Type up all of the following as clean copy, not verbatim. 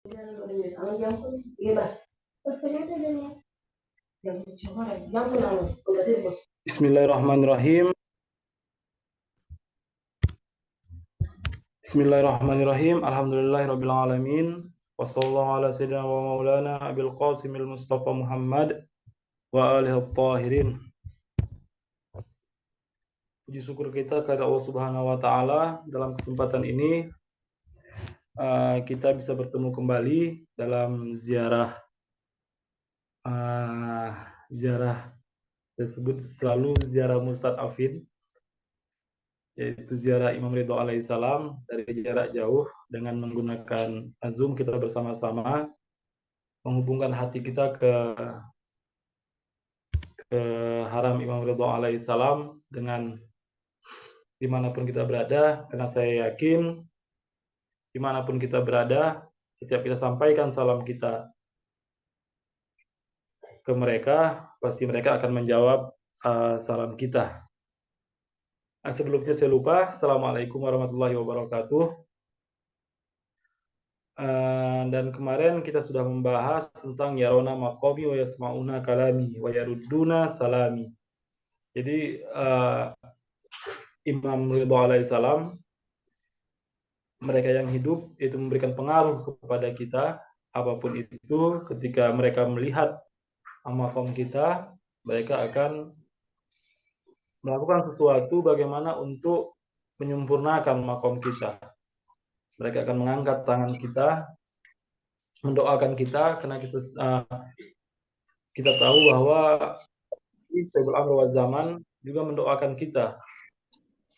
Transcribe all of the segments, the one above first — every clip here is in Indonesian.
Bismillahirrahmanirrahim. Bismillahirrahmanirrahim. Alhamdulillahirabbil alamin. Wassallallahu ala sayyidina wa maulana Abil Qasimil Mustafa Muhammad wa alihi tahirin. Puji syukur kita kepada Allah Subhanahu wa taala, dalam kesempatan ini kita bisa bertemu kembali dalam ziarah tersebut, selalu ziarah Mustad Afid, yaitu ziarah Imam Ridho alaihissalam dari jarak jauh dengan menggunakan Zoom. Kita bersama-sama menghubungkan hati kita ke haram Imam Ridho alaihissalam dengan dimanapun kita berada, karena saya yakin dimanapun kita berada, setiap kita sampaikan salam kita ke mereka, pasti mereka akan menjawab salam kita. Sebelumnya saya lupa, Assalamualaikum warahmatullahi wabarakatuh. Dan kemarin kita sudah membahas tentang yarona maqami wa yasma'una kalami wa yarudduna salami. Jadi Imam Ridho alaihissalam, mereka yang hidup itu memberikan pengaruh kepada kita apapun itu. Ketika mereka melihat maqam kita, mereka akan melakukan sesuatu bagaimana untuk menyempurnakan maqam kita. Mereka akan mengangkat tangan kita, mendoakan kita, karena kita tahu bahwa Sayyidul Amr wa Zaman juga mendoakan kita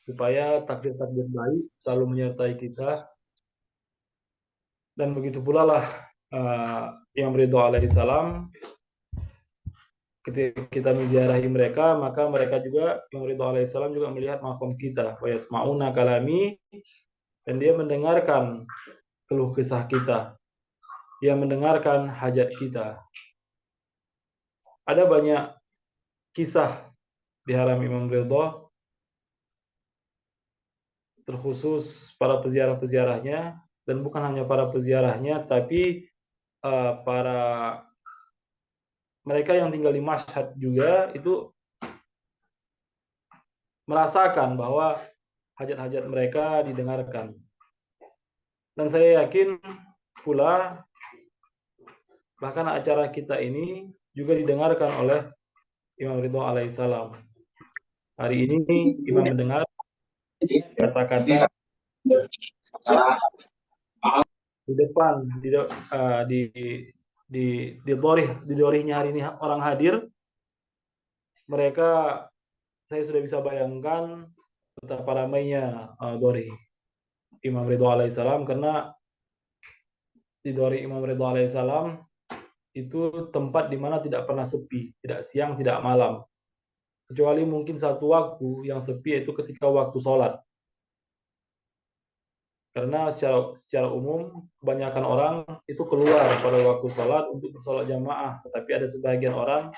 supaya takdir-takdir baik selalu menyertai kita. Dan begitu pula lah Imam Ridho alaihissalam, ketika kita menziarahi mereka, maka mereka juga, Imam Ridho alaihissalam juga melihat maqam kita, wa yasma'una kalami, dan dia mendengarkan keluh kesah kita, dia mendengarkan hajat kita. Ada banyak kisah di haram Imam Ridho, terkhusus para peziarah-peziarahnya, dan bukan hanya para peziarahnya, tapi para mereka yang tinggal di Mashhad juga itu merasakan bahwa hajat-hajat mereka didengarkan. Dan saya yakin pula bahkan acara kita ini juga didengarkan oleh Imam Ridho alaihissalam. Hari ini Imam mendengar kata-kata di depan di dorihnya hari ini orang hadir. Mereka, saya sudah bisa bayangkan betapa ramainya dorih Imam Ridho alaihissalam, karena di dorih Imam Ridho alaihissalam itu tempat di mana tidak pernah sepi, tidak siang, tidak malam. Kecuali mungkin satu waktu yang sepi, yaitu ketika waktu sholat. Karena secara umum kebanyakan orang itu keluar pada waktu sholat untuk bersolat jamaah. Tetapi ada sebagian orang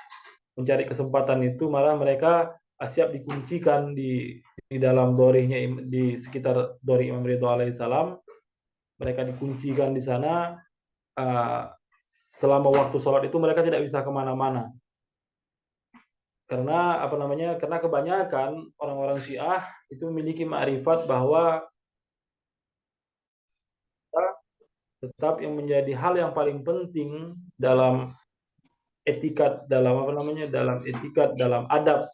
mencari kesempatan itu, malah mereka siap dikuncikan di dalam dorihnya, di sekitar dorih Imam Ridho alaihissalam. Mereka dikuncikan di sana selama waktu sholat itu. Mereka tidak bisa kemana-mana. Karena karena kebanyakan orang-orang Syiah itu memiliki ma'rifat bahwa tetap yang menjadi hal yang paling penting dalam etikat, dalam adab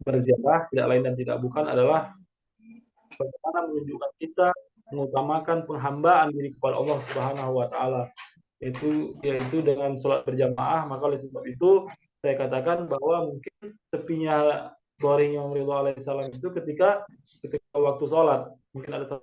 berziarah, tidak lain dan tidak bukan adalah bagaimana menunjukkan kita mengutamakan penghambaan diri kepada Allah Subhanahu wa taala, yaitu dengan sholat berjamaah. Maka oleh sebab itu saya katakan bahwa mungkin sepinya dorihnya Imam Ridho alaihissalam itu ketika waktu sholat. Mungkin ada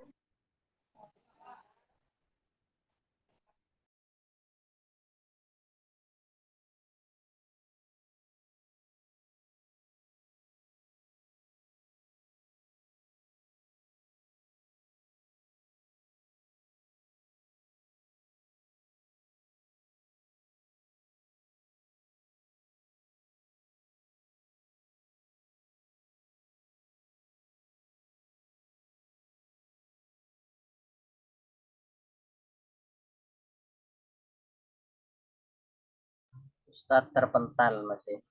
Ustadz terpental masih.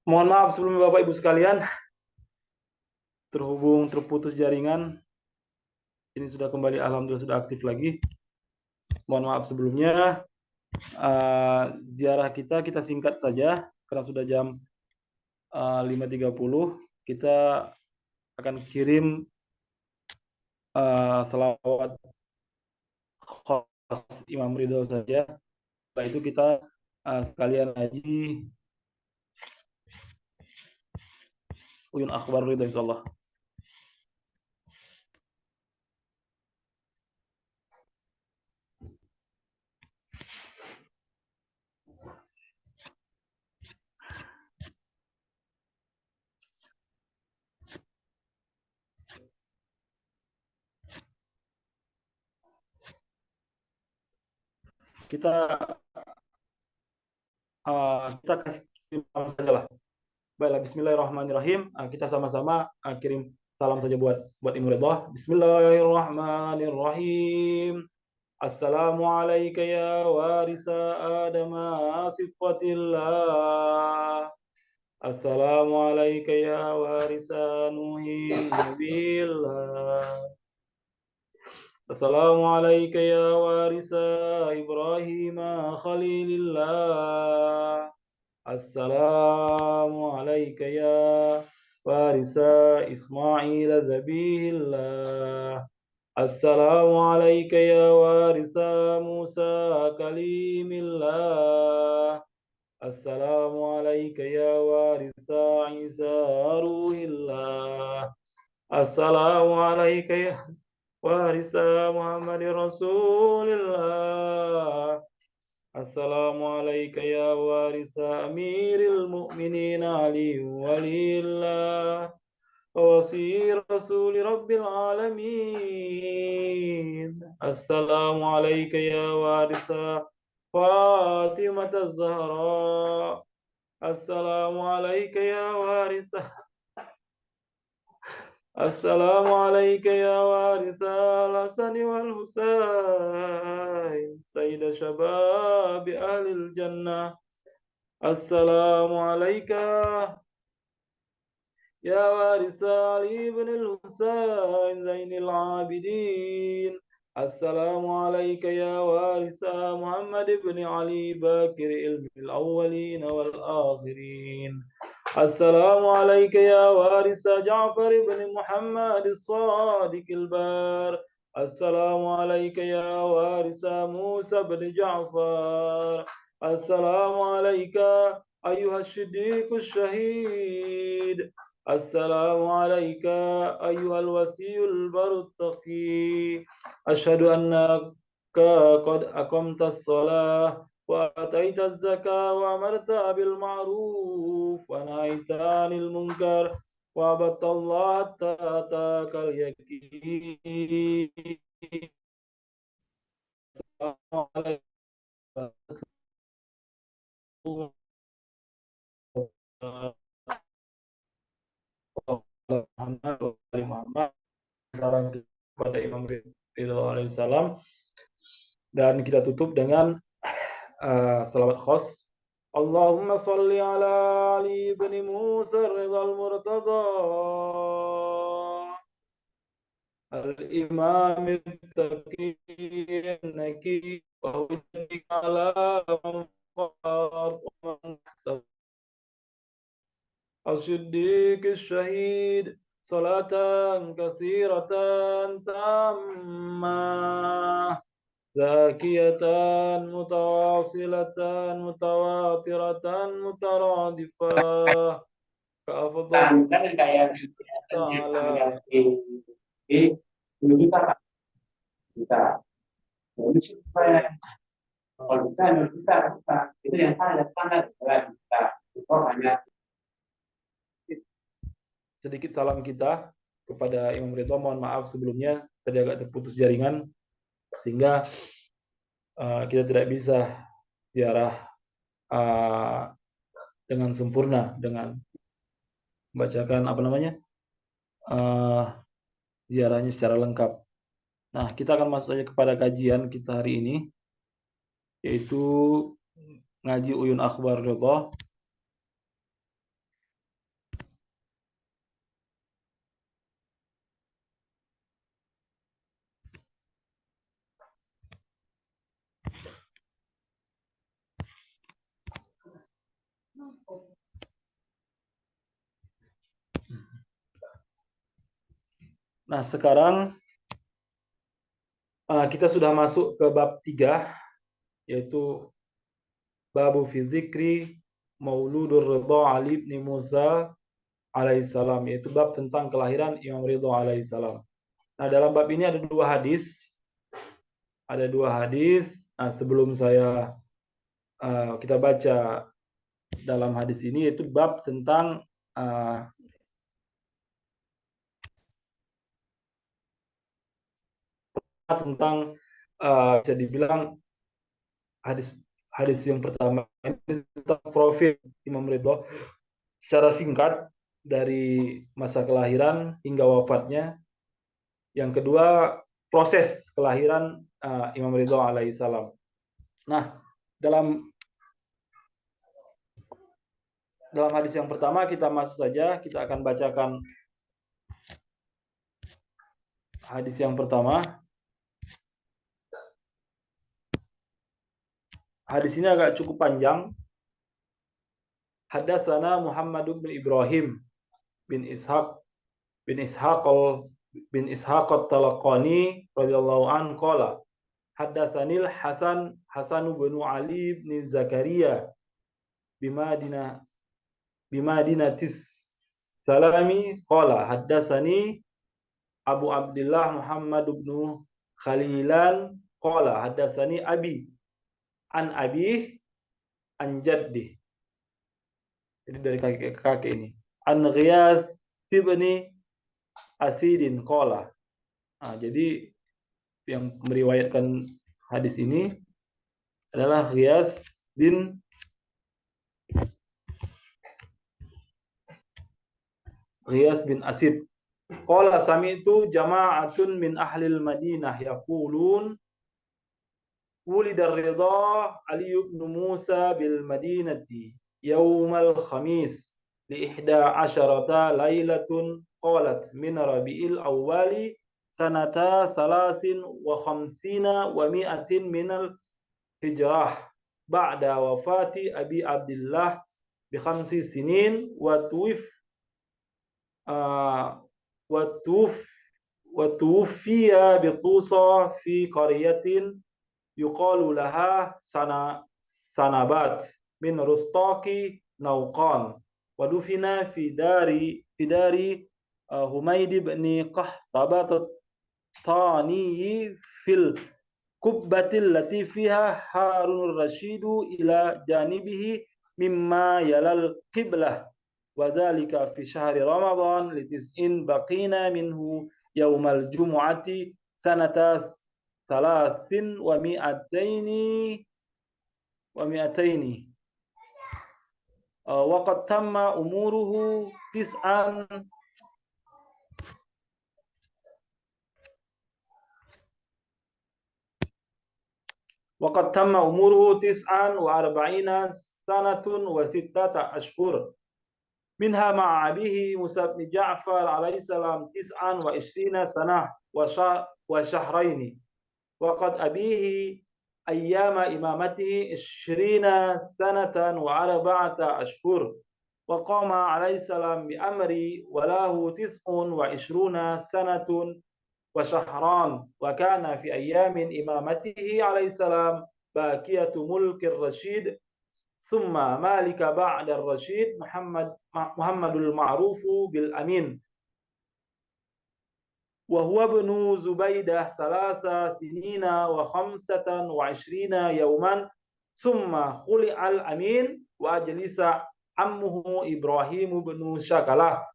Mohon maaf sebelumnya Bapak Ibu sekalian, terputus jaringan. Ini sudah kembali, alhamdulillah sudah aktif lagi. Mohon maaf sebelumnya. Ziarah kita singkat saja karena sudah jam 5.30. Kita akan kirim selawat khas Imam Ridho saja. Setelah itu kita sekalian haji Uyun Akhbar Ridho insyaallah. Kita kasih kirim saja lah. Baiklah, bismillahirrahmanirrahim. Kita sama-sama kirim salam saja buat Imam Ridho. Bismillahirrahmanirrahim. Assalamualaikum ya warisa Adam sifatillah. Assalamualaikum ya warisa Nuhin nabiillah. Assalamualaikum ya warisa Ibrahim khalilillah. Assalamualaikum ya warisa Ismail zabihillah. Assalamualaikum ya warisa Musa kalimillah. Assalamualaikum ya warisa Isa ruhillah. Assalamualaikum ya warisa Muhammad rasulillah. Assalamualaikum ya warisa Amiril Mu'minin Ali walillah. ووصي رسول رب العالمين. السلام عليك يا وارث فاطمة الزهراء. السلام عليك يا وارث. السلام عليك يا وارث الحسن والحسين سيد شباب أهل الجنة. السلام عليك يا وارث علي بن الحسين زين العابدين. السلام عليك يا وارث محمد بن علي باكر علم الأولين والآخرين. السلام عليك يا وارث جعفر بن محمد الصادق البار. السلام عليك يا وارث موسى بن جعفر. السلام عليك أيها الصديق الشهيد. السلام عليك أيها الوصي البر التقي. أشهد أنك قد أقمت الصلاة وأتيت الزكاة وأمرت بالمعروف ونهيت عن المنكر وعبدت الله حتى أتاك اليقين. السلام عليك Muhammad, salam kepada Imam Ridho alaihissalam, dan kita tutup dengan salawat khas. Allahumma salli ala Ali ibn Musa Ridhal Murtada al-imam al-taqi al-naki wa hujjatik ala man الصديق الشهيد صلاة كثيرة تامة زاكية متواصلة متواترة مترادفة كأفضل تعالى. Kalau bisa itu yang saya standar kita hanya sedikit salam kita kepada Imam Ridho. Mohon maaf sebelumnya tadi agak terputus jaringan sehingga kita tidak bisa ziarah dengan sempurna dengan membacakan ziarahnya secara lengkap. Nah, kita akan masuk saja kepada kajian kita hari ini, yaitu ngaji Uyun Akhbar Ridha. Nah, sekarang kita sudah masuk ke bab 3, yaitu babu fi dzikri Mauludur Ridha Ali bin Musa alaihissalam, yaitu bab tentang kelahiran Imam Ridha alaihissalam. Nah, dalam bab ini ada dua hadis. Nah, sebelum kita baca dalam hadis ini, yaitu bab tentang bisa dibilang hadis yang pertama ini tentang profil Imam Ridha secara singkat dari masa kelahiran hingga wafatnya. Yang kedua, proses kelahiran Imam Ridha alaihissalam. Nah, dalam hadis yang pertama kita masuk saja, kita akan bacakan hadis yang pertama. Hadis ini agak cukup panjang. Hadatsana Muhammad bin Ibrahim bin Ishaq at-Talaqani radhiyallahu an qala haddatsanil Hasan bin Ali bin Zakaria bimadinatis Salami qala haddatsani Abu Abdullah Muhammad bin Khalilan qala haddatsani abi an abih an jaddi. Jadi dari kakek ke kakek ini. An Ghiyas ibni Asidin qala. Nah, jadi yang meriwayatkan hadis ini adalah Ghiyas bin Asid. Qala sami'tu jama'atun min ahlil Madinah yaqulun wulida ar-Ridha Ali ibn Musa bil Madinati yaumal Khamis li 11 lailatun qalat min Rabi'il awwali sanata 53 wa mi'atin minal hijrah ba'da wafati Abi Abdullah bi 5 sinin wa tuwfiya bi Tusa fi qaryatin yuqalu laha Sanabat min Rustaqi Nauqan wa dufina fi dari Humaid ibn Qahtabat Tani fil kubbatil lati fiha Harun Rashidu ila janibihi mimma yalal qiblah wa dzalika fi syahri Ramadan litis'in baqina minhu yaumal jumu'ati sanata 300 wa mi'ataini wa qad tamma umuruhu tis'an وقد تم أموره 49 سنة و6 أشهر منها مع أبيه موسى بن جعفر عليه السلام 29 سنة وشهرين وقد أبيه أيام إمامته 20 سنة و4 أشهر وقام عليه السلام بأمري وله 29 سنة وشهران وكان في أيام إمامته عليه السلام باكية ملك الرشيد ثم مالك بعد الرشيد محمد المعروف بالأمين وهو ابن زبيدة 3 سنين و25 يوما ثم خلع الأمين وأجلس عمه إبراهيم بن شكلة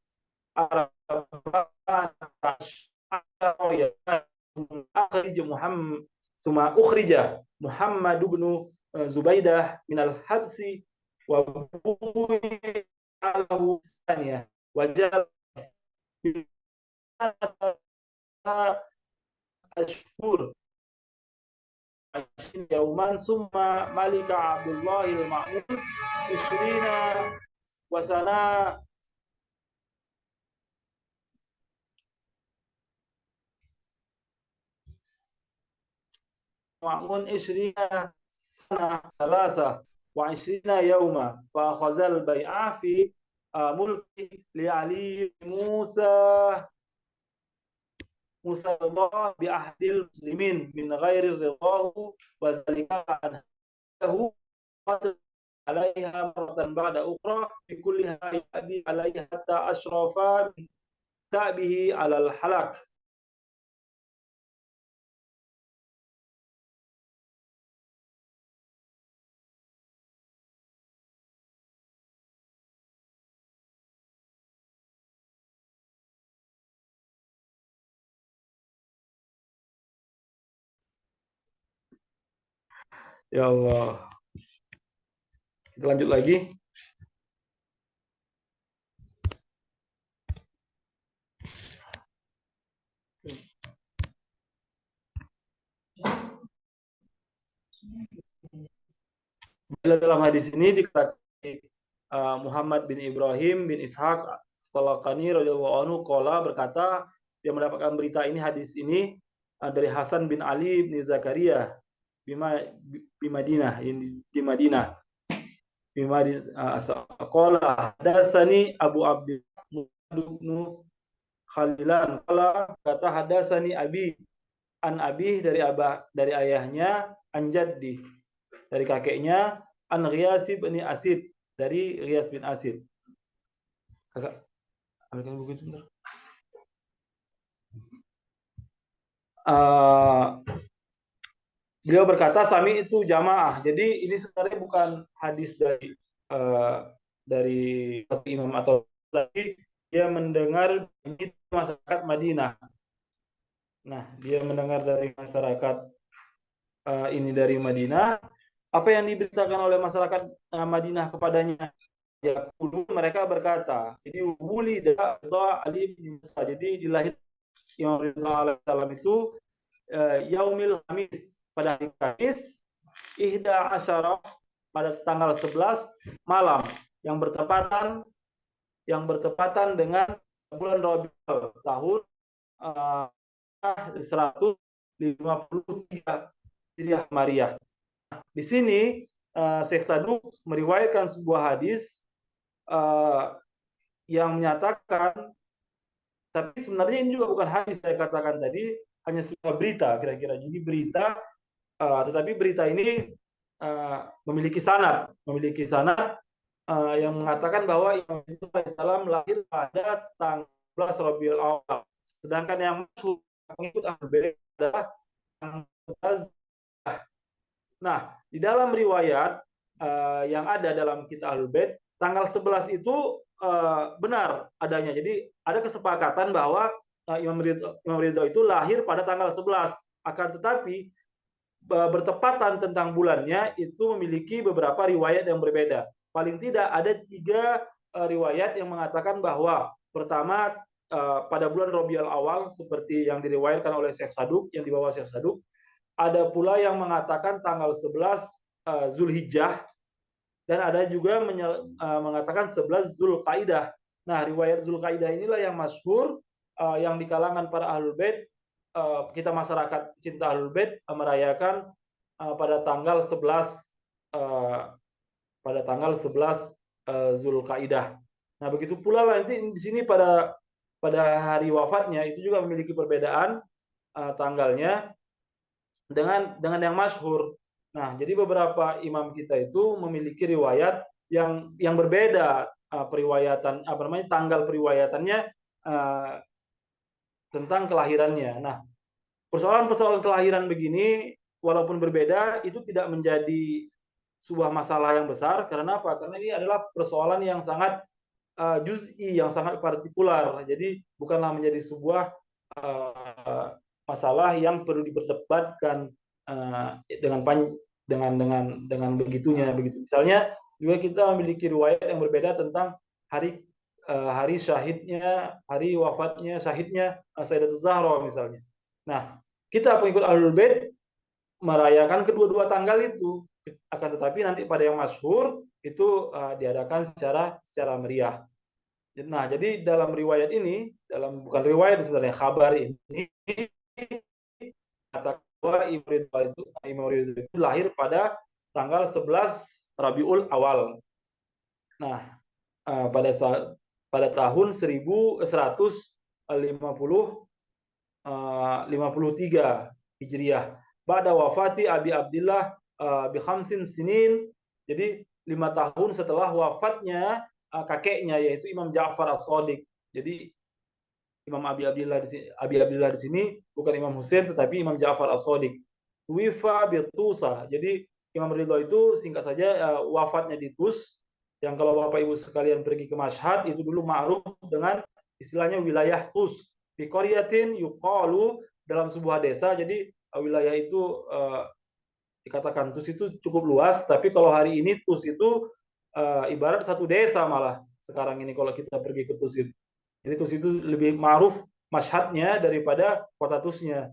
akhrij Muhammad summa ukhrija Muhammad bin Zubaidah minal habsi wa bu'alahu tsaniyah wa jala ashhur yauman summa malika Abdullahil Ma'mun isrina wasana Ma'mun isrina sana salasa wa isrina yauma fa khazal bai'a fi mulki li Ali Musa Allah bi ahdil muslimin min ghairi ridahu wa zalika anhu alaiha maratan ba'da ukhra fi kulliha ya'bi alaiha hatta ashrafa min ta'bihi alal halak. Ya Allah. Kita lanjut lagi. Dalam hadis ini dikatakan Muhammad bin Ibrahim bin Ishaq Talaqani radhiyallahu anhu qala berkata, dia mendapatkan berita ini, hadis ini dari Hasan bin Ali bin Zakaria di Madinah, di Madinah. Qala hadatsani Abu Abdullah bin Khalilan qala kata hadatsani abi an abi dari ayahnya, an jaddi dari kakeknya, an Ghiyas bin Asid dari Ghiyas bin Asid. Kakak, ambilkan buku itu bentar. Beliau berkata sami itu jamaah. Jadi ini sebenarnya bukan hadis dari imam atau lagi, dia mendengar di masyarakat Madinah. Nah, dia mendengar dari masyarakat ini dari Madinah. Apa yang diberitakan oleh masyarakat Madinah kepadanya? Ya, dulu mereka berkata, jadi wuli Ali bin Musa. Jadi dilahirkan Imam Ridha alaihissalam itu yaumil Khamis, pada hari Kamis, ihda asyarah, pada tanggal 11 malam yang bertepatan dengan bulan Rabiul tahun 153 Hijriah Maryah. Di sini Syekh Saduq meriwayatkan sebuah hadis yang menyatakan, tapi sebenarnya ini juga bukan hadis, saya katakan tadi hanya sebuah berita kira-kira. Jadi berita, tetapi berita ini memiliki sanad yang mengatakan bahwa Imam Ridha lahir pada tanggal 11 Rabiul Awal. Sedangkan yang masyhur pengikut Ahlul Bait adalah tanggal. Nah, di dalam riwayat yang ada dalam kitab Ahlul Bait, tanggal 11 itu benar adanya. Jadi ada kesepakatan bahwa Imam Ridha itu lahir pada tanggal 11. Akan tetapi bertepatan tentang bulannya itu memiliki beberapa riwayat yang berbeda. Paling tidak ada 3 riwayat yang mengatakan bahwa pertama pada bulan Rabiul Awal seperti yang diriwayatkan oleh Syekh Saduq, yang dibawa Syekh Saduq. Ada pula yang mengatakan tanggal 11 Zulhijjah, dan ada juga mengatakan 11 Zulqaidah. Nah, riwayat Zulqaidah inilah yang masyhur, yang di kalangan para Ahlul Bait, kita masyarakat cinta Ahlul Bait merayakan pada tanggal 11 Zulqaidah. Nah, begitu pula nanti di sini pada hari wafatnya itu juga memiliki perbedaan tanggalnya dengan yang masyhur. Nah, jadi beberapa imam kita itu memiliki riwayat yang berbeda, tanggal periwayatannya tentang kelahirannya. Nah, persoalan-persoalan kelahiran begini walaupun berbeda itu tidak menjadi sebuah masalah yang besar. Karena apa? Karena ini adalah persoalan yang sangat juz'i, yang sangat partikular. Jadi bukanlah menjadi sebuah masalah yang perlu diperdebatkan dengan begitunya begitu. Misalnya juga kita memiliki riwayat yang berbeda tentang hari syahidnya, hari wafatnya syahidnya Sayyidatul Zahra misalnya. Nah, kita pengikut Ahlul Bait merayakan kedua-dua tanggal itu, akan tetapi nanti pada yang masyhur itu diadakan secara meriah. Nah, jadi dalam riwayat ini, bukan riwayat sebenarnya, kabar ini kata bahwa Imam Ridho itu lahir pada tanggal 11 Rabiul Awal. Nah, pada tahun 1153 Hijriah. Ba'da wafati Abi Abdillah bi khamsin sinin. Jadi 5 tahun setelah wafatnya kakeknya yaitu Imam Ja'far As-Shadiq. Jadi Imam Abi Abdillah di sini bukan Imam Husain tetapi Imam Ja'far As-Shadiq. Wifa bi Tusa. Jadi Imam Ridho itu singkat saja wafatnya di Tus, yang kalau Bapak Ibu sekalian pergi ke Mashhad itu dulu ma'ruf dengan istilahnya wilayah Tus. Fi qaryatin yuqalu, dalam sebuah desa. Jadi wilayah itu dikatakan Tus itu cukup luas, tapi kalau hari ini Tus itu ibarat satu desa malah sekarang ini kalau kita pergi ke Tus itu. Jadi Tus itu lebih ma'ruf Mashhadnya daripada kota Tusnya.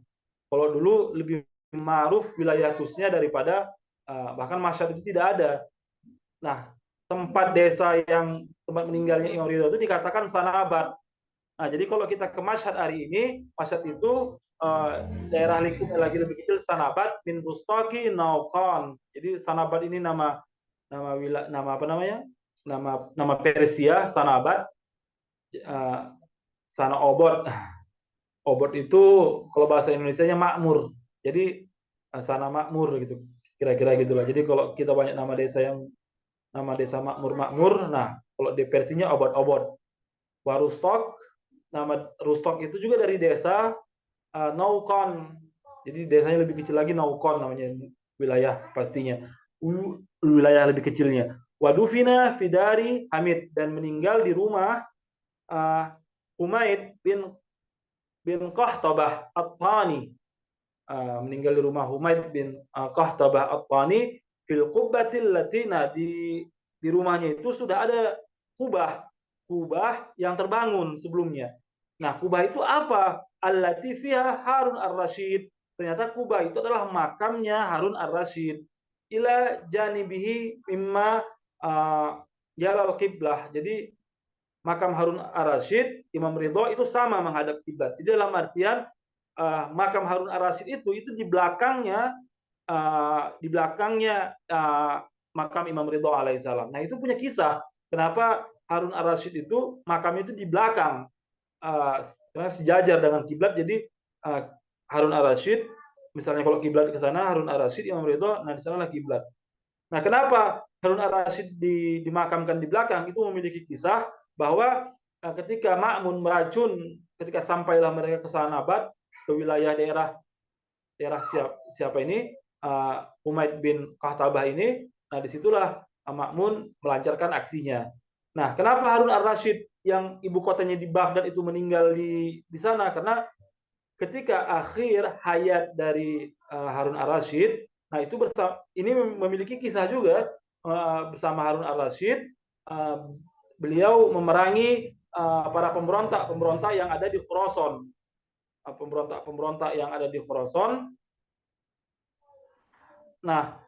Kalau dulu lebih ma'ruf wilayah Tusnya daripada bahkan Mashhad itu tidak ada. Nah, tempat meninggalnya Imam Ridho itu dikatakan Sanabat. Nah, jadi kalau kita ke Mashhad hari ini, Mashhad itu daerah lingkupnya lagi lebih kecil, Sanabat min Rustaqi Nauqan. Jadi Sanabat ini nama apa namanya? Nama Persia, Sanabat. Sana Obot. Obot itu kalau bahasa Indonesianya makmur. Jadi sana makmur gitu. Kira-kira gitulah. Jadi kalau kita banyak nama desa makmur-makmur, nah kalau di versinya obot-obot. Warustok, nama Rustok itu juga dari desa Naukon. Jadi desanya lebih kecil lagi, Naukon namanya wilayah pastinya. Wilayah lebih kecilnya. Wadufina Fidari Hamid, dan meninggal di rumah Humaid bin Qahtabah At-Tani. Meninggal di rumah Humaid bin Qahtabah At-Tani fil qubbatil latina, di rumahnya itu sudah ada kubah yang terbangun sebelumnya. Nah, kubah itu apa? Allati fiha Harun Ar-Rasyid. Ternyata kubah itu adalah makamnya Harun Ar-Rasyid. Ila janibihi mimma jalal qiblah. Jadi makam Harun Ar-Rasyid, Imam Ridho itu sama menghadap kiblat. Jadi dalam artian makam Harun Ar-Rasyid itu di belakangnya makam Imam Ridho alaihissalam. Nah, itu punya kisah. Kenapa Harun Ar-Rasyid itu makamnya itu di belakang, karena sejajar dengan kiblat. Jadi Harun Ar-Rasyid, misalnya kalau kiblat ke sana, Harun Ar-Rasyid, Imam Ridho, nah di sanalah kiblat. Nah, kenapa Harun Ar-Rasyid dimakamkan di belakang? Itu memiliki kisah bahwa ketika Ma'mun meracun, ketika sampailah mereka ke Sanabat, ke wilayah daerah siapa ini, Humaid bin Qahtabah ini. Nah, disitulah Ma'mun melancarkan aksinya. Nah, kenapa Harun Ar-Rasyid yang ibu kotanya di Baghdad itu meninggal di sana? Karena ketika akhir hayat dari Harun Ar-Rasyid, nah itu ini memiliki kisah juga bersama Harun Ar-Rasyid. Beliau memerangi para pemberontak yang ada di Khurasan. Pemberontak yang ada di Khurasan. Nah,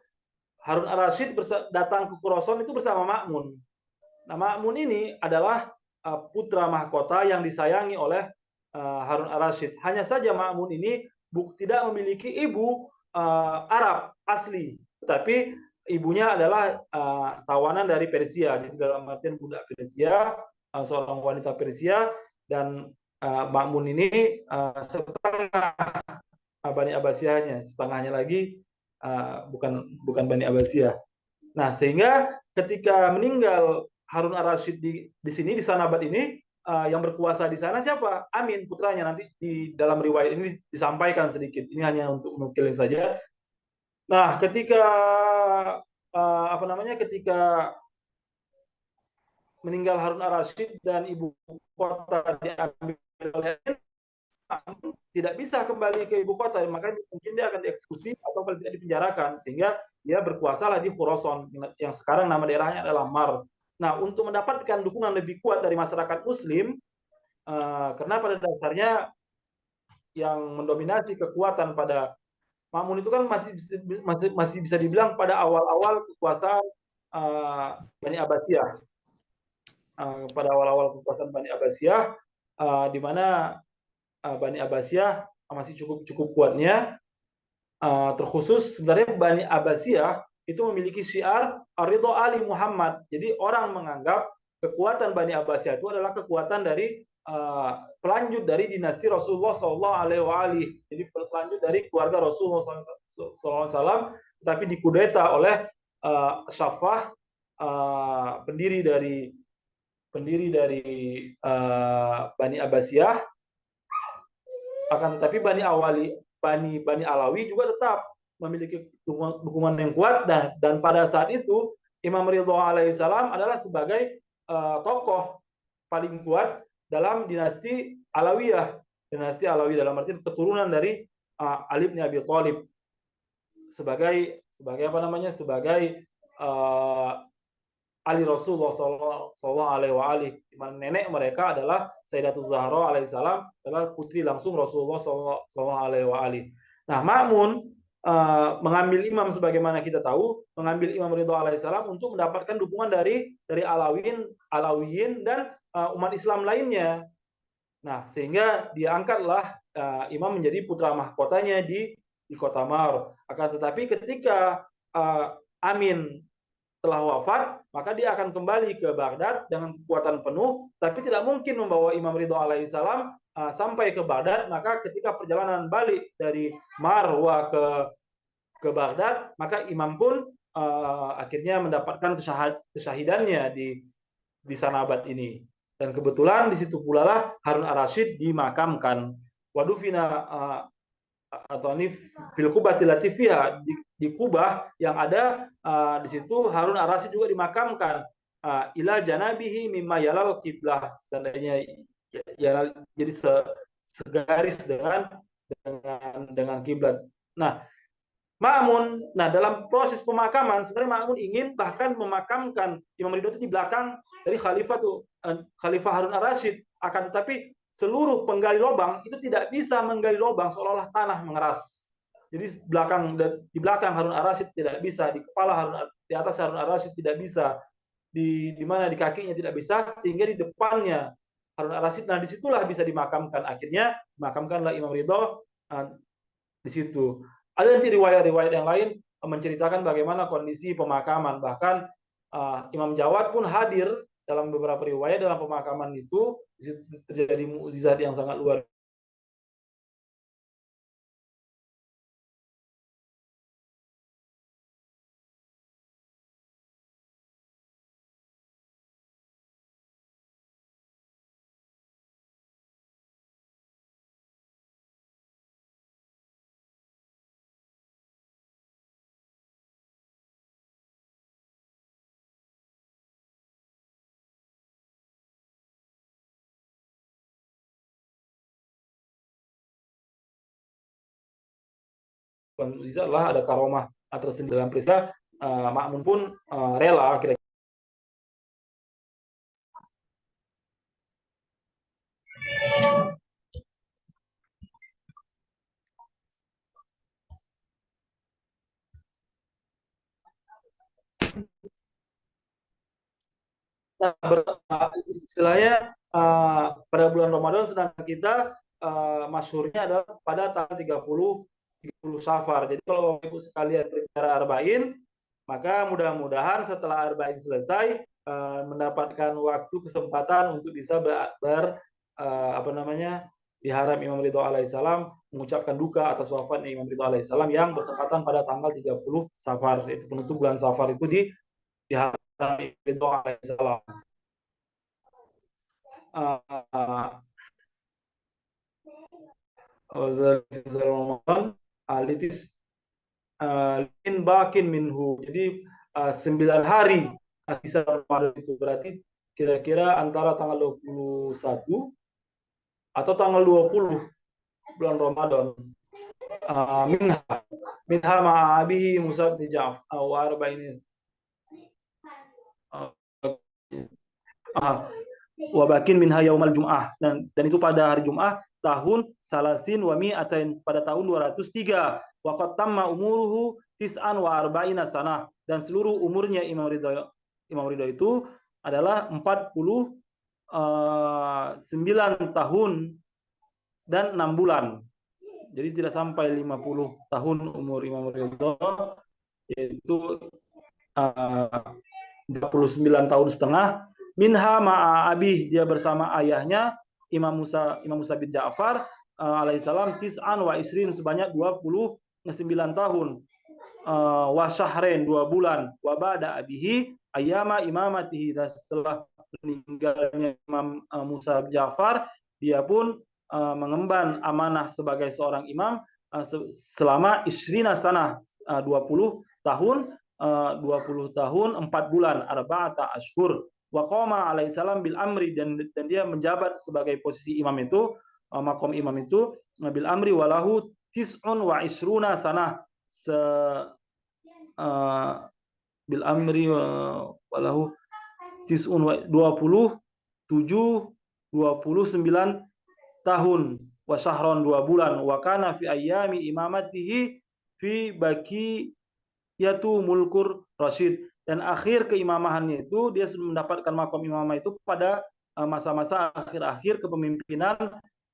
Harun Ar-Rasyid datang ke Khurasan itu bersama Ma'mun. Nah, Ma'mun ini adalah putra mahkota yang disayangi oleh Harun Ar-Rasyid. Hanya saja Ma'mun ini tidak memiliki ibu Arab asli, tetapi ibunya adalah tawanan dari Persia. Jadi dalam artian budak Persia, seorang wanita Persia, dan Ma'mun ini setengah Bani Abbasiyahnya, setengahnya lagi bukan Bani Abbasiyah. Nah, sehingga ketika meninggal Harun Ar-Rasyid di sini, di Sanabat ini, yang berkuasa di sana siapa? Amin, putranya. Nanti di dalam riwayat ini disampaikan sedikit. Ini hanya untuk nukilin saja. Nah, ketika ketika meninggal Harun Ar-Rasyid dan ibu kota diambil oleh tidak bisa bisa kembali ke ibu kota, maka mungkin dia akan dieksekusi atau kalau tidak dipenjarakan, sehingga dia berkuasalah di Khurasan yang sekarang nama daerahnya adalah Mar. Nah, untuk mendapatkan dukungan lebih kuat dari masyarakat Muslim, karena pada dasarnya yang mendominasi kekuatan pada Ma'mun itu kan masih bisa dibilang pada awal-awal kekuasaan Bani Abbasiyah. Pada awal-awal kekuasaan Bani Abbasiyah, di mana Bani Abbasiyah masih cukup kuatnya. Terkhusus sebenarnya Bani Abbasiyah itu memiliki syiar Ridho Ali Muhammad. Jadi orang menganggap kekuatan Bani Abbasiyah itu adalah kekuatan dari pelanjut dari dinasti Rasulullah SAW. Jadi pelanjut dari keluarga Rasulullah SAW, tapi dikudeta oleh Syafah, pendiri dari Bani Abbasiyah. Akan tetapi Bani Alawi juga tetap memiliki dukungan yang kuat, dan pada saat itu Imam Ridho alaihissalam adalah sebagai tokoh paling kuat dalam dinasti Alawiyah. Dinasti Alawi dalam arti keturunan dari Ali bin Abi Thalib sebagai apa namanya, sebagai Ali Rasulullah Sallallahu Alaihi, di mana nenek mereka adalah Sayyidatul Zahra alaihissalam, adalah putri langsung Rasulullah Sallallahu Alaihi. Nah, Ma'mun mengambil imam sebagaimana kita tahu, mengambil Imam Ridho alaihissalam untuk mendapatkan dukungan dari Alawiyin dan umat Islam lainnya. Nah, sehingga diangkatlah imam menjadi putra mahkotanya di kota Mar. Akan tetapi ketika Amin telah wafat, maka dia akan kembali ke Baghdad dengan kekuatan penuh, tapi tidak mungkin membawa Imam Ridho alaihissalam sampai ke Baghdad. Maka ketika perjalanan balik dari Marwa ke Baghdad, maka imam pun akhirnya mendapatkan kesyahidannya di Sanabat ini. Dan kebetulan di situ pula lah Harun ar-Rasyid dimakamkan. Wadufina atau ini fil Kubah Latifiyah, di Kubah yang ada di situ Harun ar-Rasyid juga dimakamkan ila janabihi mimma yalal kiblah, seandainya jadi segaris dengan kiblat. Nah, Ma'mun, dalam proses pemakaman sebenarnya Ma'mun ingin bahkan memakamkan Imam Ridho itu di belakang dari Khalifah Harun ar-Rasyid, akan tetapi seluruh penggali lubang itu tidak bisa menggali lubang, seolah-olah tanah mengeras. Jadi di belakang Harun ar-Rasyid tidak bisa, di atas Harun ar-Rasyid tidak bisa, di mana di kakinya tidak bisa, sehingga di depannya Harun ar-Rasyid. Nah, disitulah bisa dimakamkan. Akhirnya dimakamkanlah Imam Ridho di situ. Ada nanti riwayat-riwayat yang lain menceritakan bagaimana kondisi pemakaman. Bahkan Imam Jawad pun hadir dalam beberapa riwayat dalam pemakaman itu. Di situ terjadi mukjizat yang sangat luar mukjizat lah, ada karomah tersendiri dalam peristiwa. Ma'mun pun rela kira-kira. Istilahnya pada bulan Ramadan sedangkan kita masyhurnya adalah pada tanggal 30 Safar. Jadi kalau Ibu sekalian berbicara arba'in, maka mudah-mudahan setelah arba'in selesai mendapatkan waktu kesempatan untuk bisa di haram Imam Ridho alaihissalam, mengucapkan duka atas wafatnya Imam Ridho alaihissalam yang bertepatan pada tanggal 30 Safar, yaitu penutup bulan Safar itu di haram Imam Ridho alaihissalam. Alitis lin bakin minhu. Jadi 9 hari sisa Ramadan itu berarti kira-kira antara tanggal 21 atau tanggal 20 bulan Ramadan. Minha ma'abihi Musa bin Ja'far wa arba'in wa bakin minha yaumal jum'ah, dan itu pada hari Jumat tahun salasin wa mi'atain, pada tahun 203, wa qad tamma umuruhu tis'an wa arba'ina sanah, dan seluruh umurnya Imam Ridho itu adalah 49 tahun dan 6 bulan. Jadi tidak sampai 50 tahun umur Imam Ridho, yaitu 29 tahun setengah. Minha ma'a abih, dia bersama ayahnya Imam Musa bin Ja'far alaihissalam, tis'an wa isrin, sebanyak 29 tahun, wa syahrain, 2 bulan, wa ba'da abihi ayyama imamatihi, dan setelah meninggalnya Imam Musa bin Ja'far, dia pun mengemban amanah sebagai seorang imam selama isrina sanah, 20 tahun, 4 bulan, arba'ata ashhur. Wa qama alaihissalam bil amri, dan dia menjabat sebagai posisi imam itu, makom imam itu, bil amri walahu tis'un wa isruna sanah, bil amri walahu tis'un wa 29 tahun, wa syahron, 2 bulan, wa kana fi ayyami imamatihi fi baqiyatu mulkur Rasyid, dan akhir keimamahannya itu dia sudah mendapatkan makom imamah itu pada masa-masa akhir-akhir kepemimpinan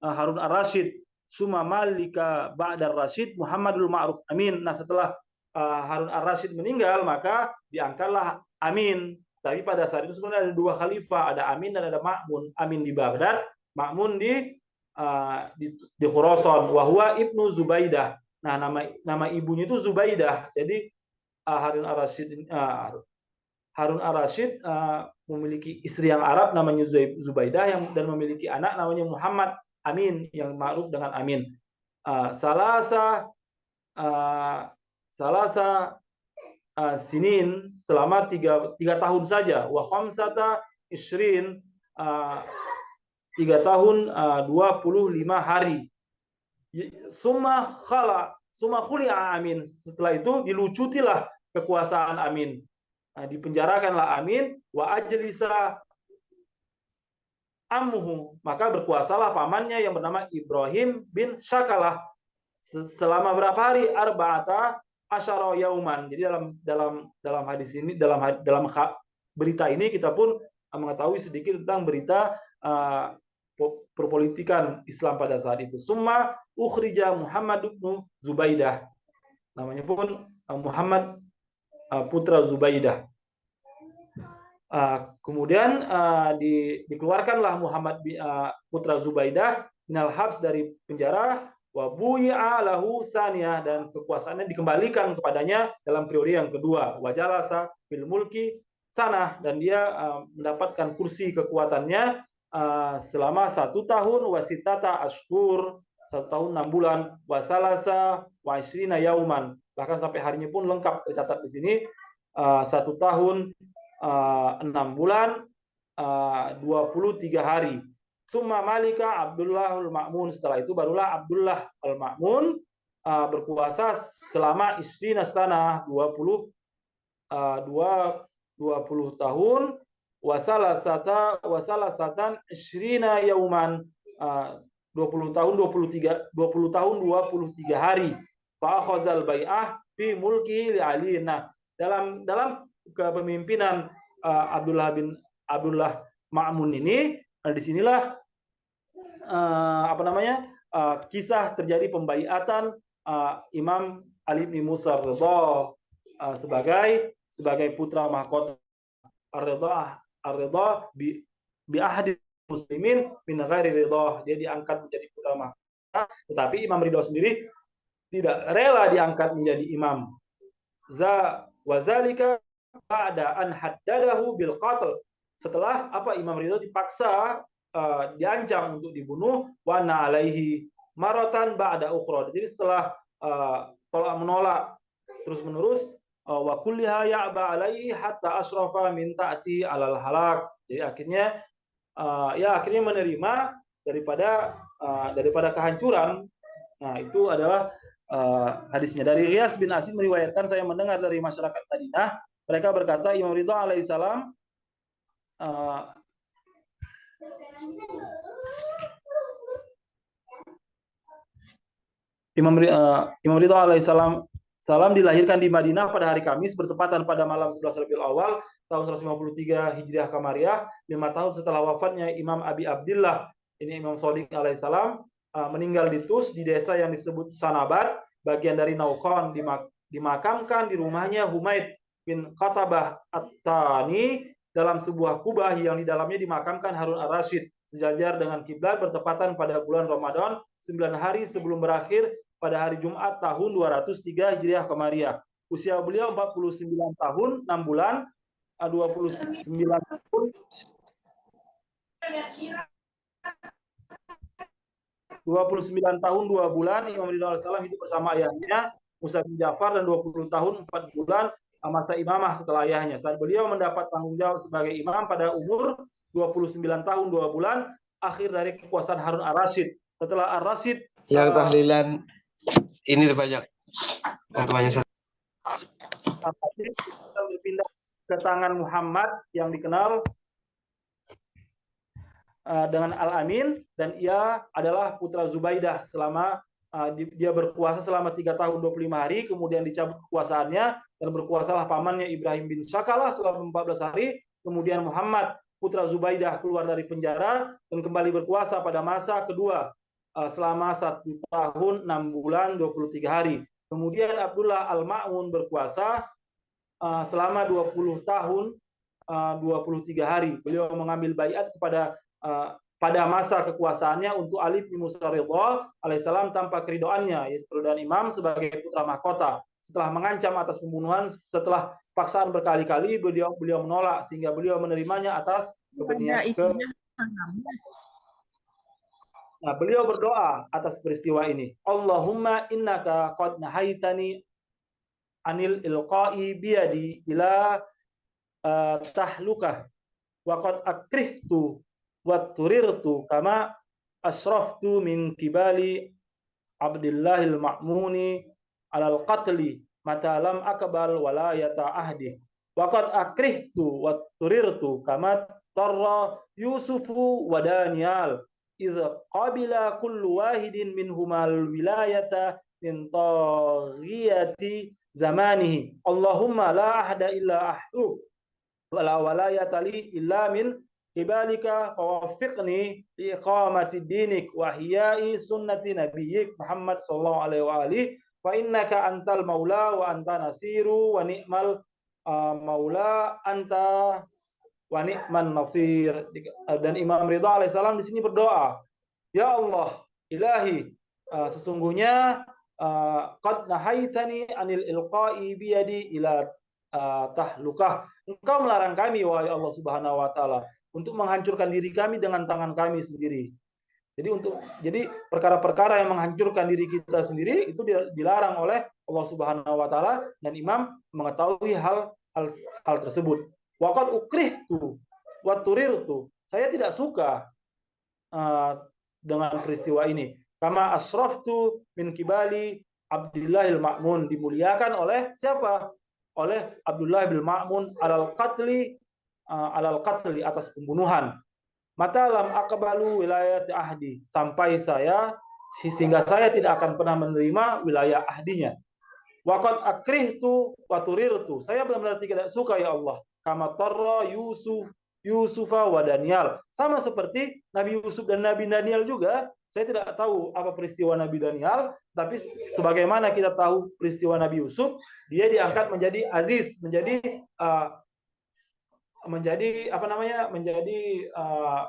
Harun ar-Rasyid. Summa malika ba'dar Rasyid Muhammadul Ma'ruf Amin. Nah, setelah Harun ar-Rasyid meninggal, maka diangkatlah Amin. Tapi pada saat itu sebenarnya ada 2 khalifah, ada Amin dan ada Ma'mun. Amin di Baghdad, Ma'mun di Khurasan, wa huwa ibnu Zubaidah. Nah, nama ibunya itu Zubaidah. Jadi Harun ar-Rasyid memiliki istri yang Arab namanya Zubaidah, dan memiliki anak namanya Muhammad Amin, yang ma'ruf dengan Amin. Salasa sinin, selama 3 tahun saja, wa khamsata isrin, 3 tahun 25 hari. Summa khuli'a Amin, setelah itu dilucutilah kekuasaan Amin. Dipenjarakanlah Amin, wa ajlisa ammuhu, maka berkuasalah pamannya yang bernama Ibrahim bin Syakalah selama berapa hari? Arba'ata asyara yauman. Jadi dalam hadis ini, dalam berita ini kita pun mengetahui sedikit tentang berita perpolitikan Islam pada saat itu. Summa ukhrija Muhammad bin Zubaidah, namanya pun Muhammad putra Zubaidah. Kemudian dikeluarkanlah Muhammad putra Zubaidah minal habs, dari penjara, wa bu'i'a lahu saniyah, dan kekuasaannya dikembalikan kepadanya dalam periode yang kedua, wa jalasa fil mulki sanah, dan dia mendapatkan kursi kekuatannya selama 1 tahun, wa sitata ashhur, 1 tahun 6 bulan, wa salasa wa isrina yauman, bahkan sampai harinya pun lengkap tercatat di sini, 1 tahun 6 bulan 23 hari. Summa malika Abdullah al-Ma'mun, setelah itu barulah Abdullah al-Ma'mun berkuasa selama isrina sanah, 20 tahun, wasalasatan isrina yauman, 20 tahun 23 hari. Fa akhazal bai'ah fi mulki li Ali. Nah, dalam kepemimpinan Abdullah Ma'mun ini, disinilah kisah terjadi pembaiatan Imam Ali bin Musa Ridho sebagai putra mahkota ar-Ridha bi ahdi muslimin min ghairi ridha. Dia diangkat menjadi putra mahkota, tetapi Imam Ridho sendiri tidak rela diangkat menjadi imam. Wazalika ba'da an haddadahu bil qatl, setelah Imam Ridho dipaksa, diancam untuk dibunuh, wa na alaihi maratan ba'da ukhra. Jadi setelah menolak terus menerus, wa kulliha ya'ba alaihi hatta asrafa min ta'ti alal halak. Jadi akhirnya menerima daripada kehancuran Nah, itu adalah hadisnya. Dari Riyas bin Asim meriwayatkan, saya mendengar dari masyarakat Madinah, mereka berkata Imam Ridha alaihissalam Imam Ridha alaihissalam dilahirkan di Madinah pada hari Kamis bertepatan pada malam 11 Rabiul Awal tahun 153 Hijriah Kamariyah, 5 tahun setelah wafatnya Imam Abi Abdillah, ini Imam Shadiq alaihissalam, meninggal di Tus, di desa yang disebut Sanabat, bagian dari Naukon, dimakamkan di rumahnya Humaid bin Qatabah At-Tani dalam sebuah kubah yang di dalamnya dimakamkan Harun ar-Rasyid, sejajar dengan kiblat, bertepatan pada bulan Ramadan 9 hari sebelum berakhir pada hari Jumat tahun 203 Hijriah Kamariyah. Usia beliau 49 tahun 6 bulan, 29 tahun 29 tahun 2 bulan Imam Ridha alaihissalam hidup bersama ayahnya Musa bin Ja'far, dan 20 tahun 4 bulan masa imamah setelah ayahnya. Saat beliau mendapat tanggung jawab sebagai imam pada umur 29 tahun 2 bulan, akhir dari kekuasaan Harun ar-Rasyid. Setelah ar-Rasyid yang tahlilan ini banyak yang berpindah ke tangan Muhammad yang dikenal dengan Al-Amin, dan ia adalah putra Zubaidah selama dia berkuasa selama 3 tahun 25 hari, kemudian dicabut kekuasaannya dan berkuasalah pamannya Ibrahim bin Syakalah selama 14 hari, kemudian Muhammad putra Zubaidah keluar dari penjara dan kembali berkuasa pada masa kedua selama 1 tahun 6 bulan 23 hari. Kemudian Abdullah Al-Ma'mun berkuasa selama 20 tahun 23 hari. Beliau mengambil baiat pada masa kekuasaannya untuk Ali bin Musa Ridha alaihissalam tanpa keridoannya, yaitu keridhaan imam sebagai putra mahkota. Setelah mengancam atas pembunuhan, setelah paksaan berkali-kali, beliau menolak sehingga beliau menerimanya atas kebenaran. Nah, beliau berdoa atas peristiwa ini. Allahumma innaka qad nahaitani anil ilqa'i biyadi ila tahlukah wa qad akrihtu wa turirtu kama asraftu min kibali Abdillahil Ma'muni alal qatli mata lam akbal walayata ahdi wa qad akrihtu wa turirtu kama tarra Yusufu wa Daniel idza qabila kullu wahidin minhumal wilayata min taghiyati zamanihi. Allahumma la ahda illa ahdu wala walayata li illa min kibalika fawaffiqni li iqamati dinik wa hiya'i sunnati nabiyyik Muhammad sallallahu alaihi wa alihi fa innaka antal maula wa anta nasiru wa ni'mal maula anta wa ni'man nasir. Dan Imam Ridha alaihissalam di sini berdoa, ya Allah, ilahi, sesungguhnya qad nahaitani anil ilqa'i biyadi ila tahlukah. Engkau melarang kami, wahai Allah Subhanahu wa taala, untuk menghancurkan diri kami dengan tangan kami sendiri. Jadi perkara-perkara yang menghancurkan diri kita sendiri itu dilarang oleh Allah Subhanahu wa taala, dan imam mengetahui hal tersebut. Waqad ukrihtu wa turirtu. Saya tidak suka dengan peristiwa ini. Kama asraftu min kibali Abdillahil Ma'mun, dimuliakan oleh siapa? Oleh Abdullah bin Ma'mun alal qatli atas pembunuhan. Mata lam akbalu wilayah ahdi, sehingga saya tidak akan pernah menerima wilayah ahdinya. Waqad akrihtu wa turirtu, saya benar-benar tidak suka ya Allah. Kama tarra Yusufa wa Daniel, sama seperti Nabi Yusuf dan Nabi Daniel juga. Saya tidak tahu apa peristiwa Nabi Daniel, tapi sebagaimana kita tahu peristiwa Nabi Yusuf, dia diangkat menjadi aziz, menjadi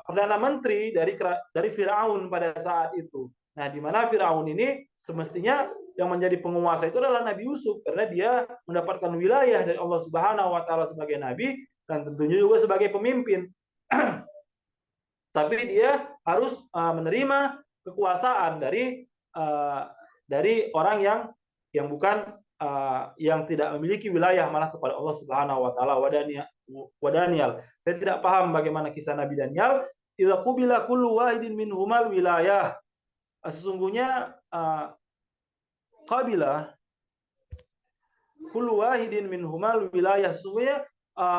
perdana menteri dari Firaun pada saat itu. Nah, di mana Firaun ini semestinya yang menjadi penguasa itu adalah Nabi Yusuf, karena dia mendapatkan wilayah dari Allah Subhanahu wa taala sebagai nabi dan tentunya juga sebagai pemimpin. Tapi dia harus menerima kekuasaan dari orang yang bukan yang tidak memiliki wilayah, malah kepada Allah Subhanahu wa taala. Wa Daniel, saya tidak paham bagaimana kisah Nabi Daniel. Idza qubila kullu wahidin minhumal wilayah, sesungguhnya qabila kullu wahidin minhumal wilayah. Sesungguhnya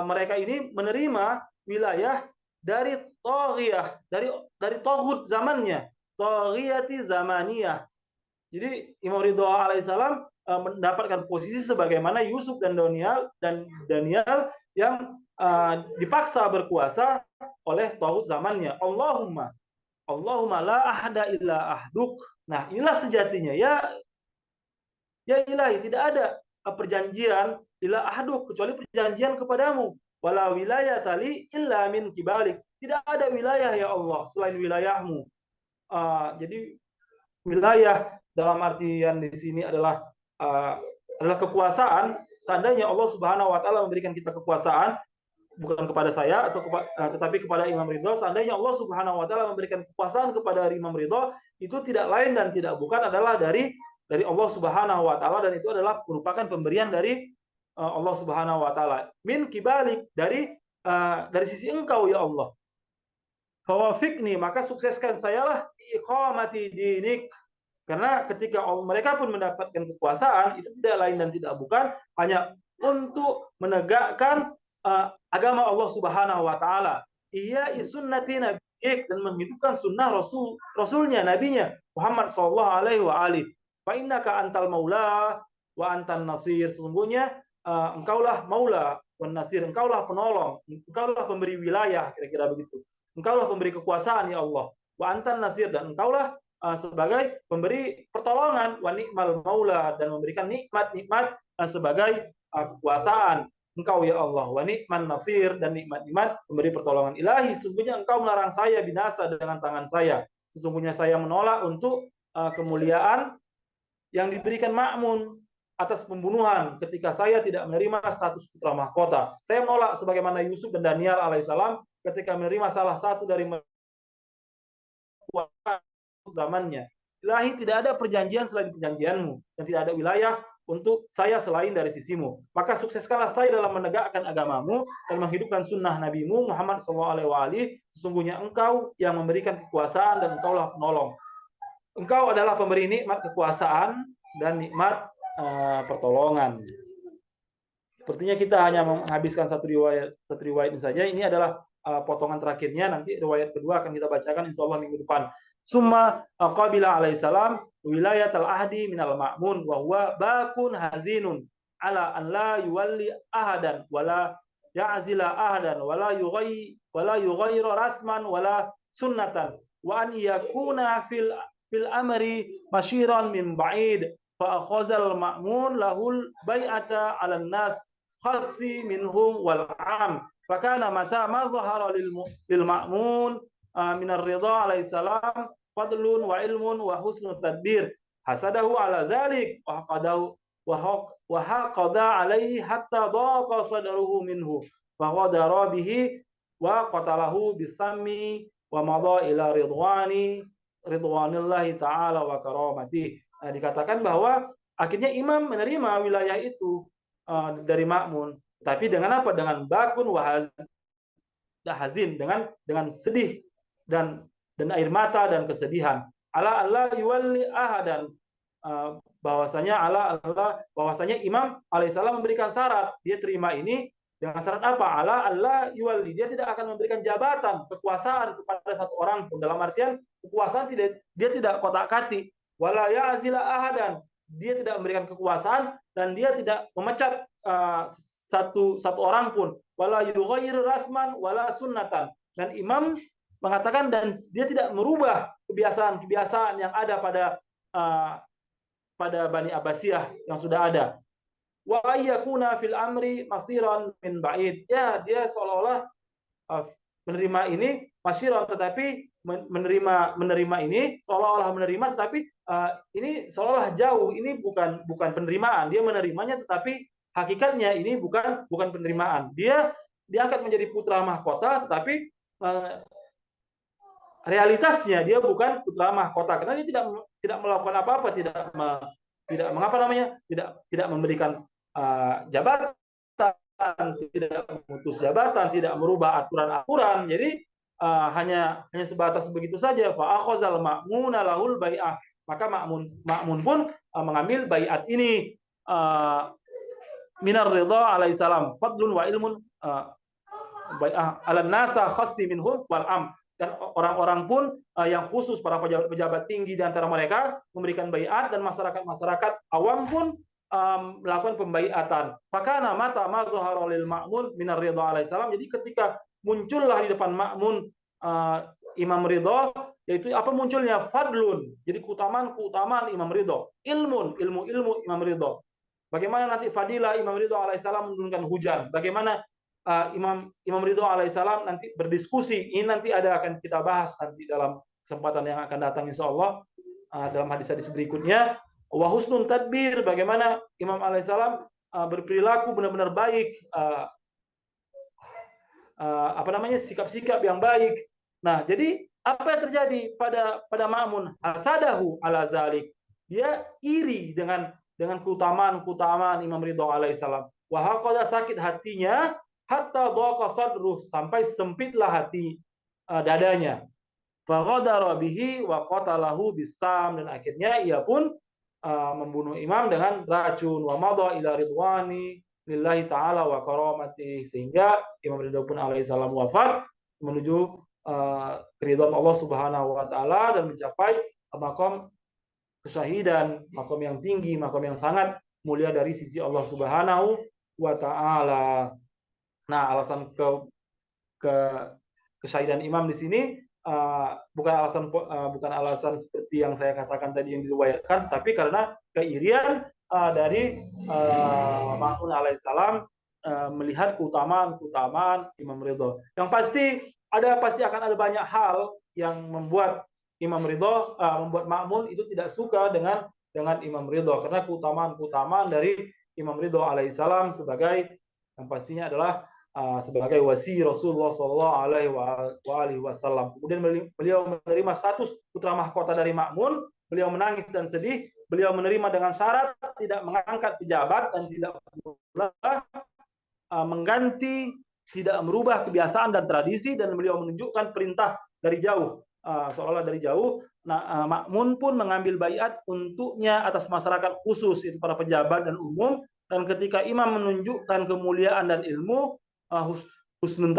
mereka ini menerima wilayah dari taghiyah, dari taghut zamannya, taghiyati zamaniyah. Jadi Imam Ridho alaihissalam mendapatkan posisi sebagaimana Yusuf dan Daniel yang dipaksa berkuasa oleh taghut zamannya. Allahumma la ahada illa ahduk. Nah, inilah sejatinya ya ilahi, tidak ada perjanjian illa ahduk kecuali perjanjian kepadamu. Wala wilayah tali illa min kibalik. Tidak ada wilayah ya Allah selain wilayahmu. Jadi wilayah dalam artian di sini adalah kekuasaan. Seandainya Allah Subhanahu wa taala memberikan kita kekuasaan, bukan kepada saya tetapi kepada Imam Ridho, seandainya Allah Subhanahu wa taala memberikan kekuasaan kepada Imam Ridho, itu tidak lain dan tidak bukan adalah dari Allah Subhanahu wa taala, dan itu adalah merupakan pemberian dari Allah Subhanahu wa taala. Min kibalik, dari sisi engkau ya Allah. Fawafiqni, maka sukseskan sayalah iqamati dinik. Karena ketika mereka pun mendapatkan kekuasaan, itu tidak lain dan tidak bukan hanya untuk menegakkan agama Allah Subhanahu wa taala. Iya sunnati nabiyik, dan menghidupkan sunnah rasulnya, nabinya Muhammad sallallahu alaihi wa alihi. Fa innaka antal maula wa antan nasir. Sesungguhnya engkaulah maula wan nasir, engkaulah penolong, engkaulah pemberi wilayah, kira-kira begitu. Engkaulah pemberi kekuasaan ya Allah. Wa antan nasir, dan engkaulah sebagai pemberi pertolongan. Wa ni'mal maula, dan memberikan nikmat-nikmat sebagai kekuasaan. Engkau ya Allah. Wa ni'man nasir, dan nikmat-nikmat pemberi pertolongan. Ilahi, sesungguhnya engkau melarang saya binasa dengan tangan saya. Sesungguhnya saya menolak untuk kemuliaan yang diberikan Ma'mun atas pembunuhan ketika saya tidak menerima status putra mahkota. Saya menolak sebagaimana Yusuf dan Daniel alaihissalam ketika menerima salah satu dari zamannya. Ilahi, tidak ada perjanjian selain perjanjianmu, dan tidak ada wilayah untuk saya selain dari sisimu. Maka sukseskanlah saya dalam menegakkan agamamu dan menghidupkan sunnah nabimu Muhammad SAW. Sesungguhnya engkau yang memberikan kekuasaan, dan engkaulah penolong. Engkau adalah pemberi nikmat kekuasaan dan nikmat pertolongan. Sepertinya kita hanya menghabiskan satu riwayat ini saja. Ini adalah potongan terakhirnya. Nanti riwayat kedua akan kita bacakan insyaallah minggu depan. Summa qabila alaihissalam wilayat al-ahdi minal ma'mun wa huwa bakun hazinun ala an la yuwalli ahadan wala ya'zila ahadan wala yughayyiru rasman wala sunnatan wa an yakuna fil amri mashiran min ba'id fa akhazal ma'mun lahul bai'ata 'ala an-nas khassi minhum wal 'am fa kana mata ma zahara lil ma'mun min ar-ridha alaihi salam fadlun wa ilmun wa husnul tadbir hasadahu 'ala dzalik wa haqada 'alaihi hatta daqa sadruhu minhu fa ghadara bihi wa qatalahu bisammi wa madha ila ridwanillahi ta'ala wa karamati. Dikatakan bahwa akhirnya imam menerima wilayah itu dari Ma'mun, tapi dengan apa? Dengan bakun wa hazin, dengan sedih dan air mata dan kesedihan. Ala Allah yuwalli ahadan, bahwasanya Imam alaihissalam memberikan syarat, dia terima ini dengan syarat apa? Ala Allah yuwalli, dia tidak akan memberikan jabatan, kekuasaan kepada satu orang pun. Dalam artian kekuasaan dia tidak kotak-katik. Wala ya'zila ahadan, dia tidak memberikan kekuasaan dan dia tidak memecat satu orang pun. Wala yughayyiru rasman wala sunnatan, dan imam mengatakan dan dia tidak merubah kebiasaan-kebiasaan yang ada pada Bani Abbasiyah yang sudah ada. Wa ayyakuna fil amri masiran min ba'id, ya dia seolah-olah menerima ini masyiran, tetapi menerima ini seolah-olah menerima, tetapi ini seolah-olah jauh. Ini bukan penerimaan, dia menerimanya tetapi hakikatnya ini bukan penerimaan. Dia diangkat menjadi putra mahkota, tetapi realitasnya dia bukan putra mahkota karena dia tidak melakukan apa-apa, tidak memberikan jabatan, tidak memutus jabatan, tidak merubah aturan-aturan. Jadi hanya sebatas begitu saja. Fa akhazal ma'muna lahul bai'ah, Maka makmun pun mengambil baiat ini. Minar ridha alaihissalam fadlun wa ilmun ala nasa khassi minhum wal am. Dan orang-orang pun yang khusus, para pejabat tinggi di antara mereka memberikan baiat, dan masyarakat awam pun melakukan pembaiatan. Maka mata mazhara lil ma'mun minar ridha alaihissalam. Jadi ketika muncullah di depan makmun Imam Ridho, yaitu apa munculnya? Fadlun. Jadi keutamaan Imam Ridho. Ilmu Imam Ridho. Bagaimana nanti fadilah Imam Ridho alaihissalam menurunkan hujan. Bagaimana Imam Ridho alaihissalam nanti berdiskusi. Ini nanti akan kita bahas nanti dalam kesempatan yang akan datang insyaallah dalam hadis-hadis berikutnya. Wa husnun tadbir. Bagaimana Imam alaihissalam berperilaku benar-benar baik. Sikap-sikap yang baik. Nah, jadi apa yang terjadi pada Ma'mun? Hasadahu ala zalik. Dia iri dengan keutamaan Imam Ridho alaihissalam. Wa haqada, sakit hatinya, hatta dhaqa sadruh, sampai sempitlah hati dadanya. Fa ghadara bihi wa qatalahu bisam, dan akhirnya ia pun membunuh imam dengan racun. Wa madha ila ridwani lillahi ta'ala wa karamati, sehingga Imam Ridho pun alaihissalam wafat menuju keridhaan Allah Subhanahu wa taala dan mencapai maqam kesyahidan, maqam yang tinggi, maqam yang sangat mulia dari sisi Allah Subhanahu wa taala. Nah, alasan kesyahidan imam di sini bukan alasan seperti yang saya katakan tadi yang diriwayatkan, tapi karena keirian dari Ma'mun alaihissalam melihat keutamaan Imam Ridho. Yang pasti akan ada banyak hal yang membuat Imam Ridho, membuat Ma'mun itu tidak suka dengan Imam Ridho, karena keutamaan dari Imam Ridho alaihissalam yang pastinya adalah sebagai wasi Rasulullah Shallallahu Alaihi Wasallam. Kemudian beliau menerima status putra mahkota dari Ma'mun. Beliau menangis dan sedih. Beliau menerima dengan syarat tidak mengangkat pejabat dan tidak pula mengganti, tidak merubah kebiasaan dan tradisi, dan beliau menunjukkan perintah dari jauh, seolah dari jauh. Nah, Ma'mun pun mengambil baiat untuknya atas masyarakat khusus, itu para pejabat dan umum. Dan ketika imam menunjukkan kemuliaan dan ilmu, husnul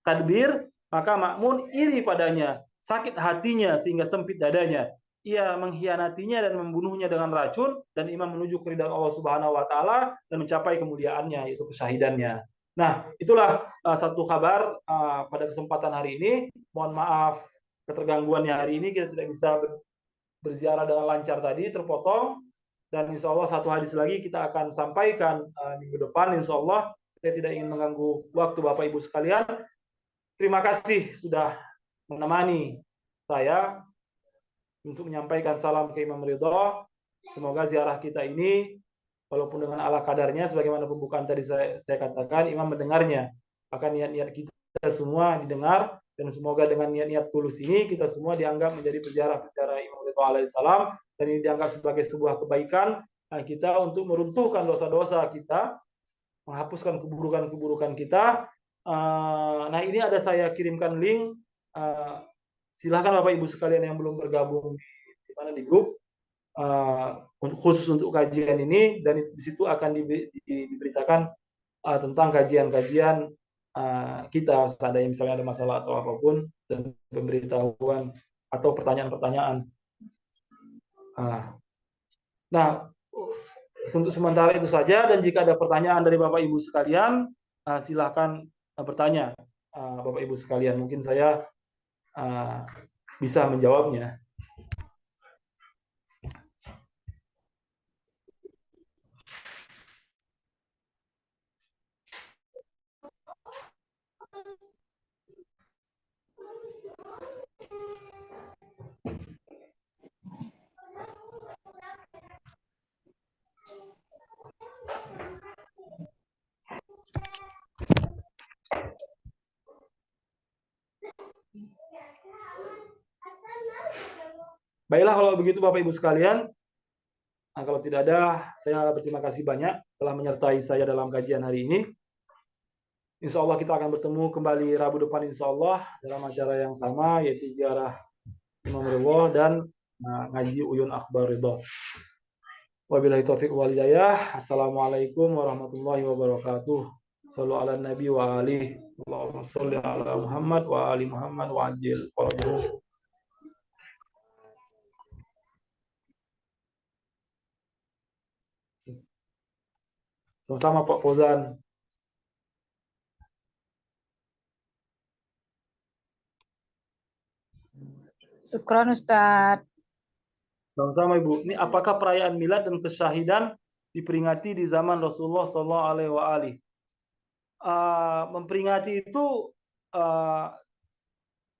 tadbir, maka Ma'mun iri padanya, sakit hatinya sehingga sempit dadanya. Ia mengkhianatinya dan membunuhnya dengan racun, dan imam menuju keridhaan Allah Subhanahu wa taala dan mencapai kemuliaannya, yaitu kesyahidannya. Nah, itulah satu kabar pada kesempatan hari ini. Mohon maaf ketergangguannya hari ini, kita tidak bisa berziarah dengan lancar tadi, terpotong. Dan insya Allah satu hadis lagi kita akan sampaikan minggu depan insya Allah. Saya tidak ingin mengganggu waktu Bapak Ibu sekalian. Terima kasih sudah menemani saya untuk menyampaikan salam ke Imam Ridho. Semoga ziarah kita ini, walaupun dengan ala kadarnya, sebagaimana pembukaan tadi saya katakan, Imam mendengarnya. Maka niat-niat kita semua didengar, dan semoga dengan niat-niat tulus ini kita semua dianggap menjadi peziarah-peziarah Imam Ridho alaihissalam, dan ini dianggap sebagai sebuah kebaikan kita untuk meruntuhkan dosa-dosa kita, menghapuskan keburukan-keburukan kita. Nah, ini ada saya kirimkan link. Silahkan Bapak Ibu sekalian yang belum bergabung di grup khusus untuk kajian ini, dan di situ akan diberitakan tentang kajian-kajian kita, seandainya misalnya ada masalah atau apapun, dan pemberitahuan atau pertanyaan-pertanyaan. Nah, untuk sementara itu saja, dan jika ada pertanyaan dari Bapak Ibu sekalian, silahkan bertanya Bapak Ibu sekalian. Mungkin saya bisa menjawabnya. Baiklah, kalau begitu Bapak Ibu sekalian, kalau tidak ada, saya berterima kasih banyak telah menyertai saya dalam kajian hari ini. Insya Allah kita akan bertemu kembali Rabu depan insya Allah dalam acara yang sama, yaitu ziarah Imam Ridho. Dan ngaji Uyun Akhbar Ridho. Wabillahi taufiq wal hidayah. Assalamualaikum warahmatullahi wabarakatuh. Shallu ala nabi wa alihi. Allahumma sholli ala Muhammad wa ali Muhammad wa ajil farajahum. Sama-sama Pak Fauzan. Syukron Ustaz. Sama-sama Ibu. Ini apakah perayaan milad dan kesyahidan diperingati di zaman Rasulullah Sallallahu Alaihi Wasallam? Memperingati itu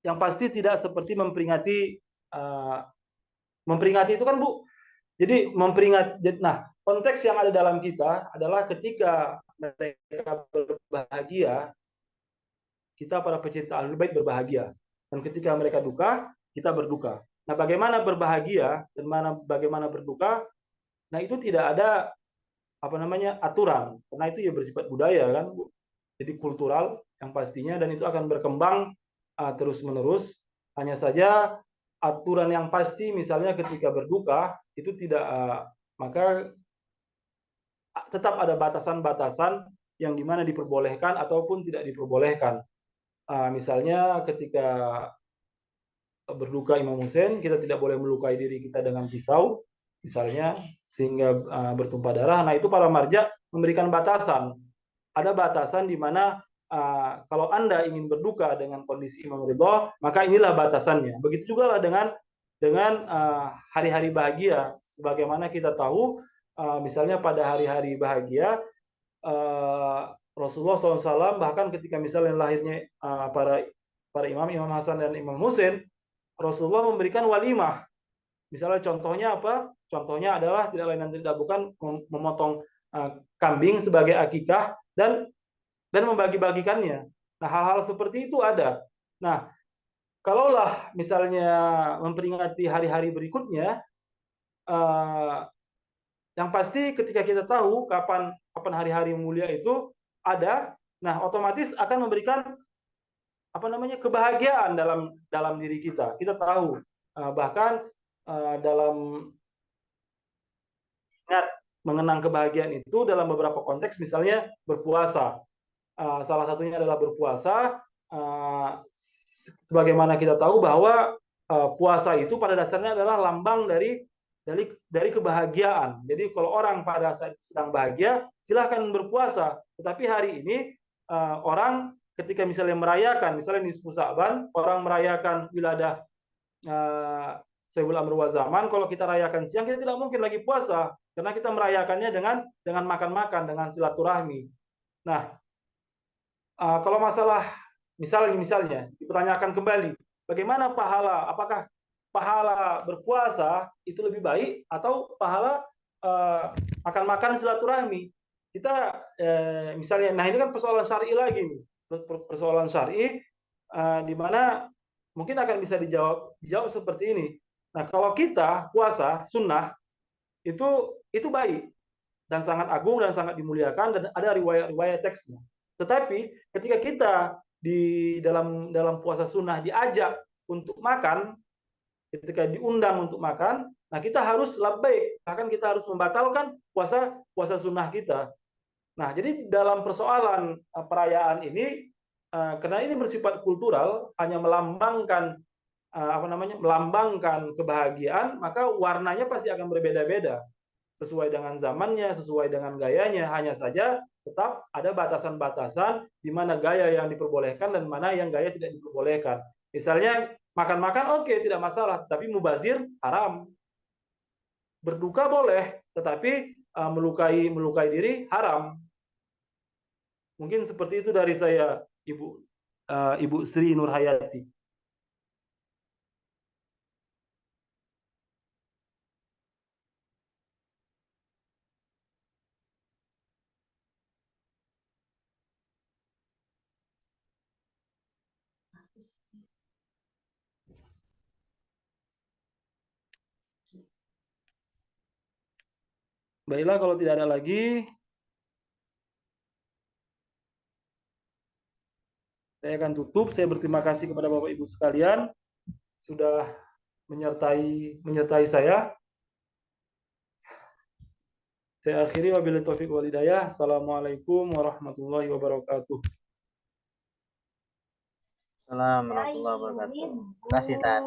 yang pasti tidak seperti memperingati memperingati itu kan Bu. Jadi memperingati. Nah, konteks yang ada dalam kita adalah ketika mereka berbahagia, kita para pecinta Ahlul Bait berbahagia. Dan ketika mereka duka, kita berduka. Nah, bagaimana berbahagia dan bagaimana berduka? Nah, itu tidak ada aturan, karena itu ya bersifat budaya kan, Bu. Jadi kultural yang pastinya, dan itu akan berkembang terus-menerus. Hanya saja aturan yang pasti, misalnya ketika berduka itu tidak, maka tetap ada batasan-batasan yang dimana diperbolehkan ataupun tidak diperbolehkan. Misalnya ketika berduka Imam Hussein, kita tidak boleh melukai diri kita dengan pisau, misalnya, sehingga bertumpah darah. Nah, itu para marja memberikan batasan. Ada batasan di mana kalau Anda ingin berduka dengan kondisi Imam Ridho, maka inilah batasannya. Begitu juga lah dengan hari-hari bahagia. Sebagaimana kita tahu, misalnya pada hari-hari bahagia, Rasulullah SAW bahkan ketika misalnya lahirnya para Imam Hasan dan Imam Husain, Rasulullah memberikan walimah. Misalnya contohnya apa? Contohnya adalah tidak lain dan tidak bukan memotong kambing sebagai akikah dan membagi-bagikannya. Nah, hal-hal seperti itu ada. Nah, kalaulah misalnya memperingati hari-hari berikutnya, yang pasti ketika kita tahu kapan hari-hari mulia itu ada, nah otomatis akan memberikan kebahagiaan dalam diri kita. Kita tahu bahkan dalam ingat mengenang kebahagiaan itu dalam beberapa konteks, misalnya berpuasa. Salah satunya adalah berpuasa. Sebagaimana kita tahu bahwa puasa itu pada dasarnya adalah lambang dari kebahagiaan. Jadi kalau orang pada saat sedang bahagia, silahkan berpuasa. Tetapi hari ini orang ketika misalnya merayakan, misalnya nisfu Sa'ban, orang merayakan wiladah Sohibul Amr wa Zaman, kalau kita rayakan siang, kita tidak mungkin lagi puasa, karena kita merayakannya dengan makan-makan, dengan silaturahmi. Nah, kalau masalah misalnya dipertanyakan kembali, bagaimana pahala? Apakah pahala berpuasa itu lebih baik atau pahala makan-makan silaturahmi? Kita misalnya, nah ini kan persoalan syar'i lagi nih, persoalan syar'i di mana mungkin akan bisa dijawab seperti ini. Nah, kalau kita puasa sunnah itu baik dan sangat agung dan sangat dimuliakan, dan ada riwayat-riwayat teksnya. Tetapi ketika kita di dalam puasa sunnah diajak untuk makan, ketika diundang untuk makan, nah kita harus labbaik, bahkan kita harus membatalkan puasa sunnah kita. Nah, jadi dalam persoalan perayaan ini, karena ini bersifat kultural, hanya melambangkan melambangkan kebahagiaan, maka warnanya pasti akan berbeda-beda sesuai dengan zamannya, sesuai dengan gayanya. Hanya saja tetap ada batasan-batasan di mana gaya yang diperbolehkan dan mana yang gaya tidak diperbolehkan. Misalnya makan-makan oke, tidak masalah, tapi mubazir haram. Berduka boleh, tetapi melukai diri haram. Mungkin seperti itu dari saya, Ibu Sri Nurhayati. Baiklah, kalau tidak ada lagi, saya akan tutup. Saya berterima kasih kepada Bapak Ibu sekalian sudah menyertai saya. Saya akhiri wabillahi taufiq wal hidayah. Assalamualaikum warahmatullahi wabarakatuh. Assalamualaikum warahmatullahi wabarakatuh. Terima kasih, Tan.